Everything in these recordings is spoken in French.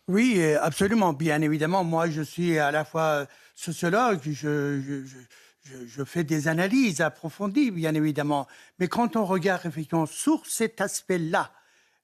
Oui, absolument. Bien évidemment, moi, je suis à la fois sociologue, je fais des analyses approfondies, bien évidemment. Mais quand on regarde effectivement sur cet aspect-là,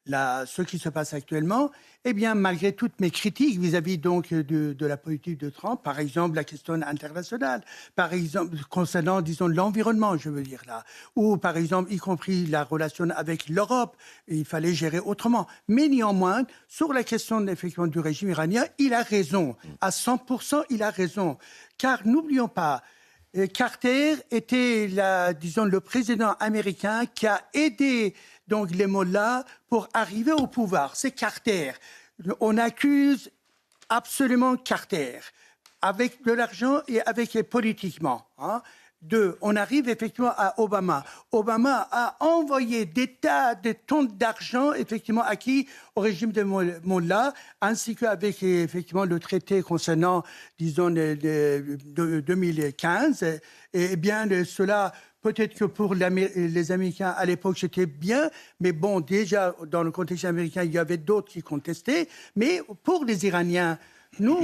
ce qui se passe actuellement, eh bien, malgré toutes mes critiques vis-à-vis donc de la politique de Trump, par exemple la question internationale, par exemple concernant, disons, l'environnement, je veux dire là, ou par exemple, y compris la relation avec l'Europe, il fallait gérer autrement. Mais néanmoins, sur la question effectivement du régime iranien, il a raison. À 100%, il a raison. Car n'oublions pas, Carter était, disons, le président américain qui a aidé donc les mollahs pour arriver au pouvoir. C'est Carter. On accuse absolument Carter avec de l'argent et avec politiquement. Hein. Deux, on arrive effectivement à Obama. Obama a envoyé des tas de tonnes d'argent effectivement acquis au régime de Mollah, ainsi qu'avec effectivement le traité concernant, disons, de 2015. Et bien, cela, peut-être que pour les Américains à l'époque, c'était bien, mais bon, déjà, dans le contexte américain, il y avait d'autres qui contestaient. Mais pour les Iraniens, nous,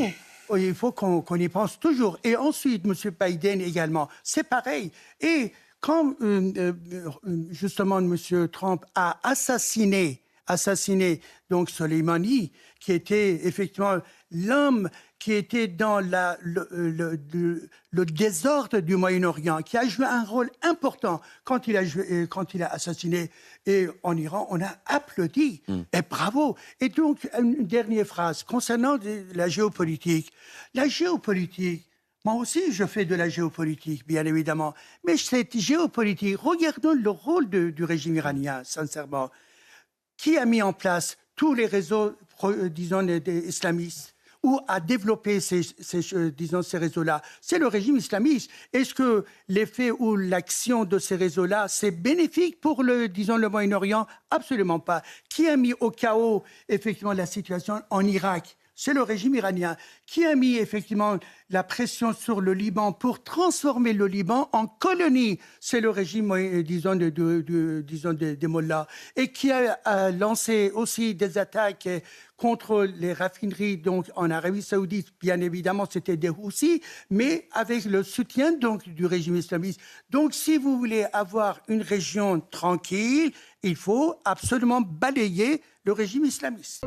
il faut qu'on y pense toujours. Et ensuite, M. Biden également, c'est pareil. Et quand, justement, M. Trump a assassiné donc Soleimani, qui était effectivement l'homme qui était dans le désordre du Moyen-Orient, qui a joué un rôle important quand il a assassiné. Et en Iran, on a applaudi. Et bravo. Et donc, une dernière phrase concernant la géopolitique. La géopolitique, moi aussi, je fais de la géopolitique, bien évidemment. Mais cette géopolitique, regardons le rôle du régime iranien, sincèrement. Qui a mis en place tous les réseaux, disons, des islamistes ou a développé disons, ces réseaux-là? C'est le régime islamiste. Est-ce que l'effet ou l'action de ces réseaux-là, c'est bénéfique pour disons, le Moyen-Orient? Absolument pas. Qui a mis au chaos, effectivement, la situation en Irak? C'est le régime iranien qui a mis effectivement la pression sur le Liban pour transformer le Liban en colonie. C'est le régime, disons, disons des mollahs. Et qui a lancé aussi des attaques contre les raffineries donc, en Arabie Saoudite. Bien évidemment, c'était des Houthis, mais avec le soutien donc, du régime islamiste. Donc, si vous voulez avoir une région tranquille, il faut absolument balayer le régime islamiste.